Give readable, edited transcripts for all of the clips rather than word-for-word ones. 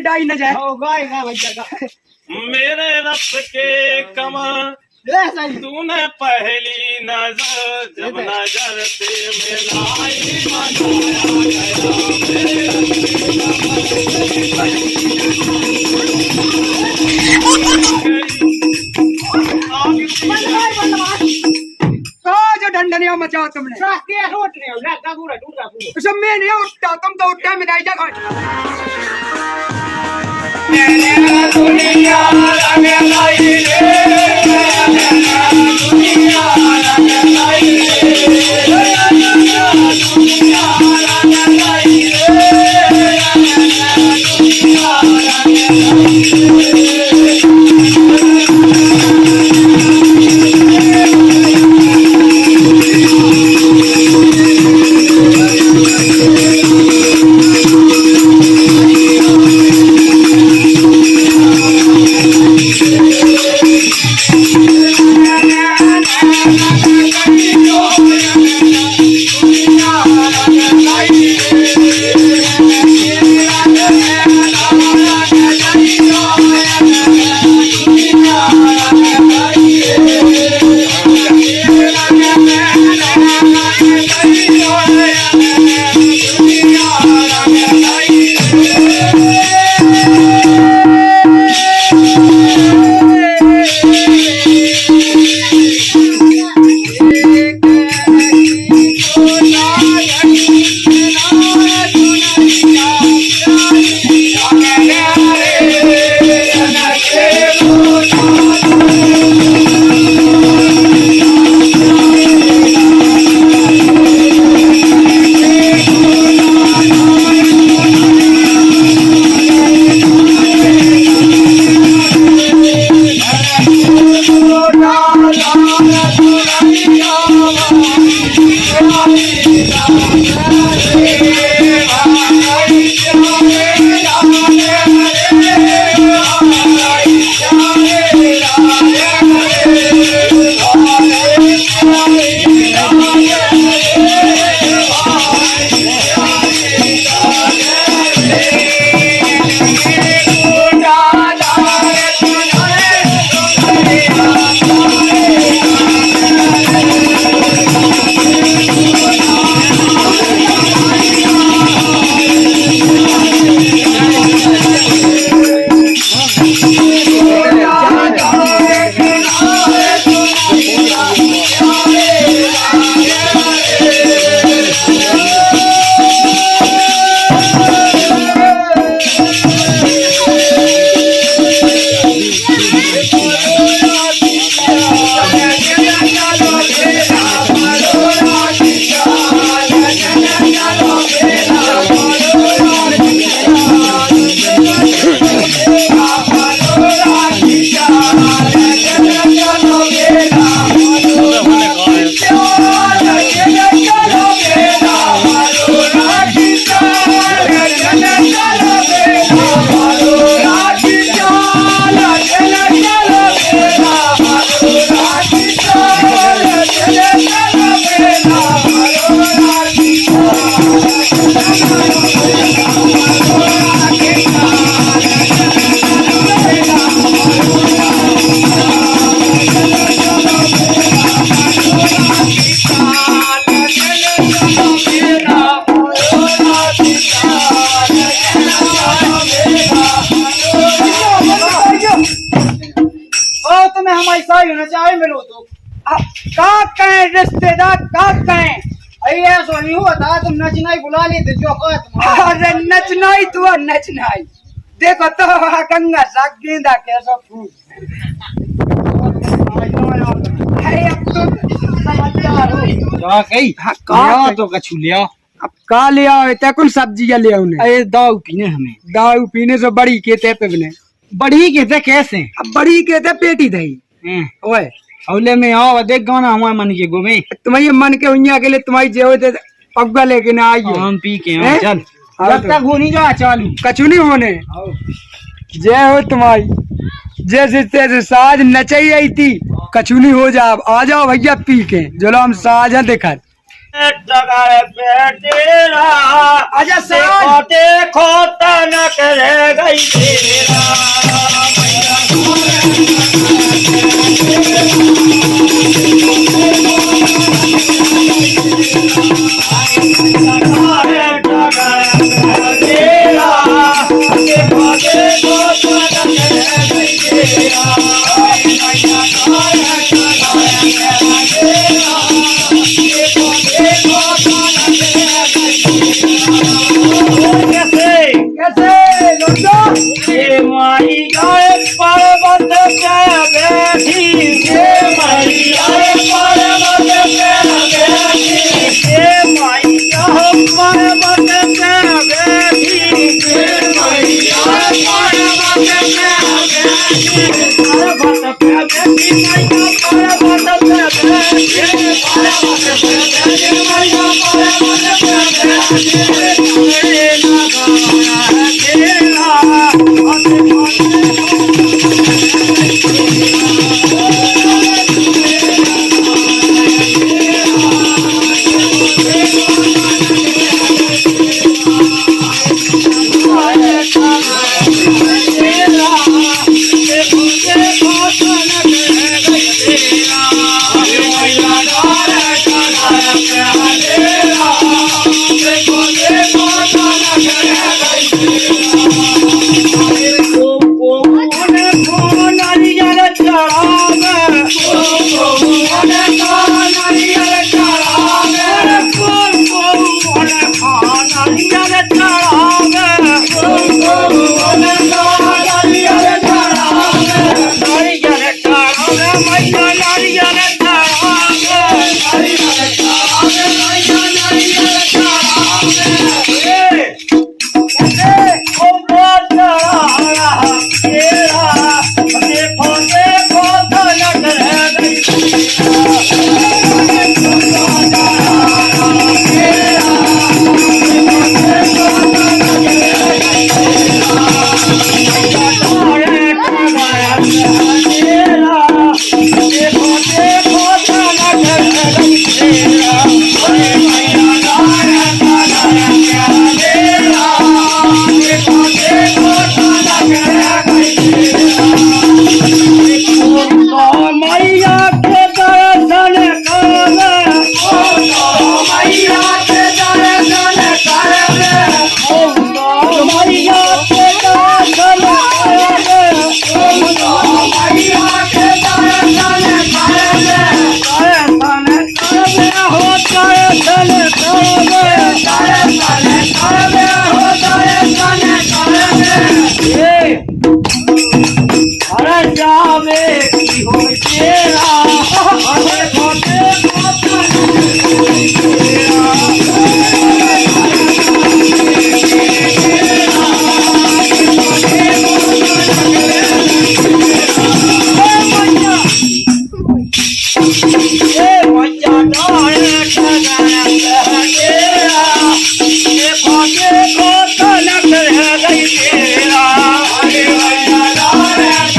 Die न जाए मेरे रब के कमर तूने पहली नजर जब नजर से जो डंडनिया मचा तुमने सब मैं नहीं उठता तुम तो उठा मैं नहीं जा दुनिया रंग लाई दुनिया रंग लाई दुनिया रंग लाई रिश्तेदार का कहें ऐसो नहीं होता तुम नचनाई बुला लेते जो अरे नचनाई तू नचनाई देखो तो गंगा सा गेंदा कैसा फूल अब तो समझदार हो तो कछु लिया अब का ले आओ ते कुल सब्जियां ले आओ अरे दाऊ पीने हमें दारू पीने से बड़ी कहते पे बने बड़ी कहते कैसे अब बड़ी कहते पेटी दही ओए हौले में आओ देख गाना हमारे मन के गोमे तुम्हारे मन के उन्या के लिए तुम्हारी जेव दे पग्गा लेके ना आइयो हम पी के हैं? चल आओ जब तो। तक होनी जा चालू कछु नहीं होने जय हो तुम्हारी जैसे तैसे साज नचाई आई थी कछु नहीं हो जा आ जाओ भैया पी के जो हम साज है देखा जगह पे तेरा आजा देखो देखो तनक रह गई तेरा कैसे लोटो ये माई गाय पर्वत पे बैठी ये माई गाय पर्वत पे बैठी ये माई गाय पर्वत पे बैठी ये माई गाय पर्वत पे बैठी माई गाय पर्वत पे बैठी पर्वत पे बैठी माई गाय पर्वत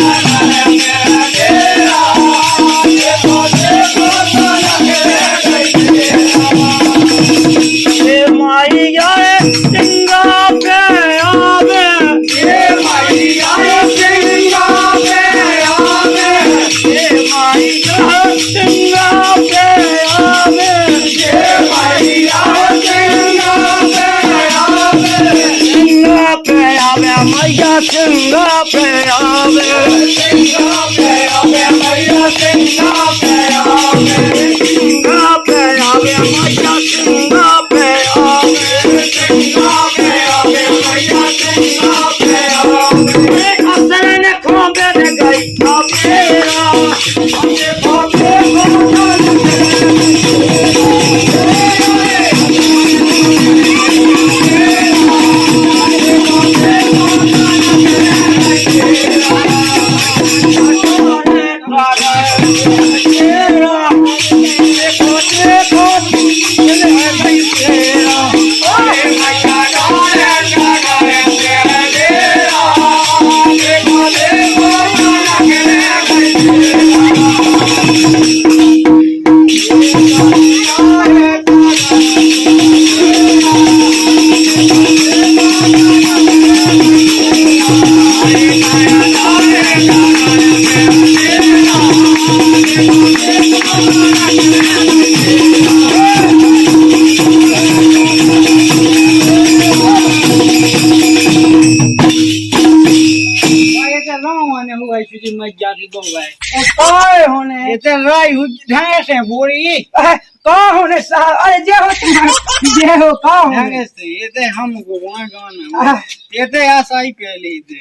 पे तुझी मज्जा की गो भाई काय होने ये तो राई ढंगे से बोरी का होने साहब अरे जे हो तुम्हारे जे हो का होने ढंगे से ये तो हम को वहाँ गाना ये तो ऐसा ही पहले थे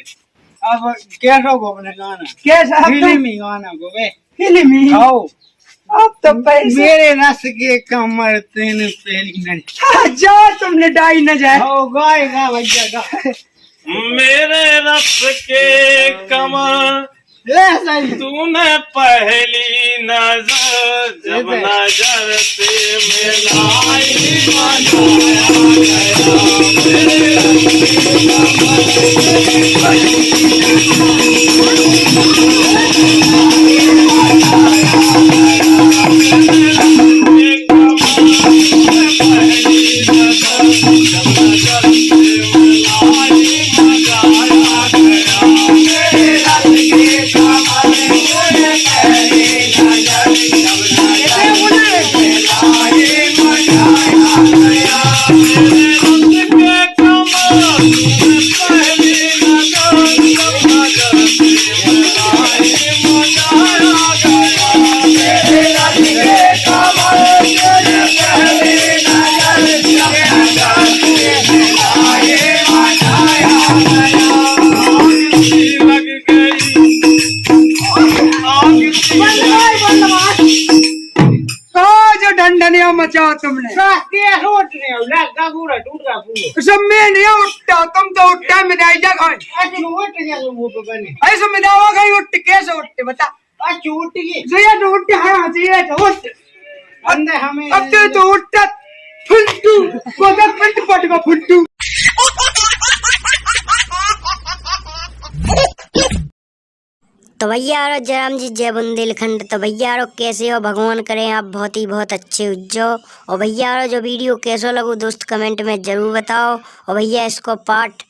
अब कैसो को अपने गाना कैसा फिल्मी गाना को वे फिल्मी आओ अब तो पैसे मेरे रस के कमर तेन पहली नहीं जा तुमने डाई न जाए आओ गाएगा भैया गा मेरे रस के कमर ऐसा ही तूने पहली नजर जब नजर से मिलाई बनाया लग गई तो जो डंडनिया मचा तुमने केस उठ रहे हो लगा पूरा टूट गया पूरा सब में नहीं उठता तुम तो उठता में नहीं जा खाए आज उठ गया तो मुंह पे बने ऐसे में दावा गई उठ कैसे उठते बता आज उठ गई ये तो उठते हाँ ये तो उठ अंदर हमें अब तो उठता फुल्टू को तो फट फट का फुल्टू तो भैया और जयराम जी जय बुंदेलखंड। तो भैया और कैसे हो, भगवान करें आप बहुत ही बहुत अच्छे उज्जो। और भैया और जो वीडियो कैसे लगो दोस्त कमेंट में ज़रूर बताओ। और भैया इसको पार्ट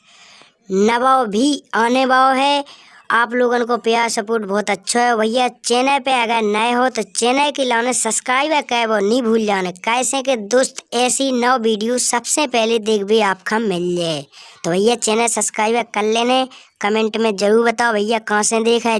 9 भी आने वाला है। आप लोगों को प्यार सपोर्ट बहुत अच्छा है। भैया चैनल पे अगर नए हो तो चैनल के लाने सब्सक्राइब कर वो नहीं भूल जाने, कैसे के दोस्त ऐसी 9 वीडियो सबसे पहले देख भी आपका मिल जाए। तो भैया चैनल सब्सक्राइब कर लेने, कमेंट में ज़रूर बताओ भैया कहाँ से देखा है।